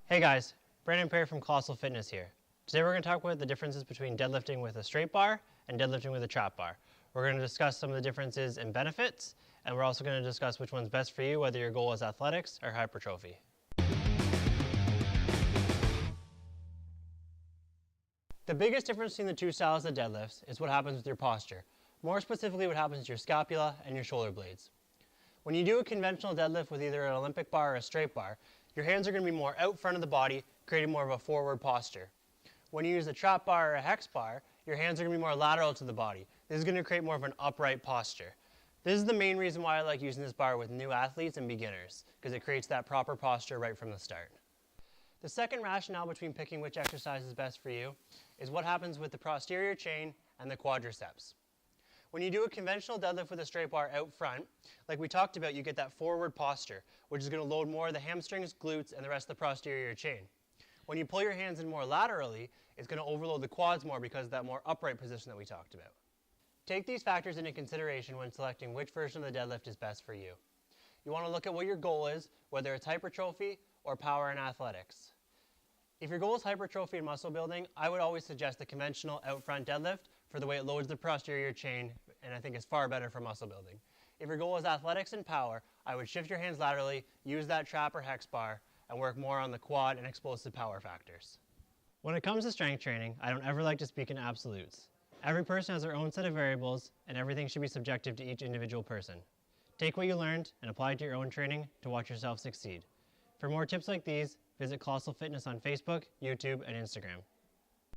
Hey guys, Brandon Perry from Colossal Fitness here. Today we're going to talk about the differences between deadlifting with a straight bar and deadlifting with a trap bar. We're going to discuss some of the differences and benefits, and we're also going to discuss which one's best for you, whether your goal is athletics or hypertrophy. The biggest difference between the two styles of deadlifts is what happens with your posture. More specifically, what happens to your scapula and your shoulder blades. When you do a conventional deadlift with either an Olympic bar or a straight bar, your hands are going to be more out front of the body, creating more of a forward posture. When you use a trap bar or a hex bar, your hands are going to be more lateral to the body. This is going to create more of an upright posture. This is the main reason why I like using this bar with new athletes and beginners, because it creates that proper posture right from the start. The second rationale between picking which exercise is best for you is what happens with the posterior chain and the quadriceps. When you do a conventional deadlift with a straight bar out front, like we talked about, you get that forward posture, which is going to load more of the hamstrings, glutes, and the rest of the posterior chain. When you pull your hands in more laterally, it's going to overload the quads more because of that more upright position that we talked about. Take these factors into consideration when selecting which version of the deadlift is best for you. You want to look at what your goal is, whether it's hypertrophy or power and athletics. If your goal is hypertrophy and muscle building, I would always suggest the conventional out front deadlift for the way it loads the posterior chain, and I think it's far better for muscle building. If your goal is athletics and power, I would shift your hands laterally, use that trap or hex bar, and work more on the quad and explosive power factors. When it comes to strength training, I don't ever like to speak in absolutes. Every person has their own set of variables, and everything should be subjective to each individual person. Take what you learned and apply it to your own training to watch yourself succeed. For more tips like these, visit Colossal Fitness on Facebook, YouTube, and Instagram.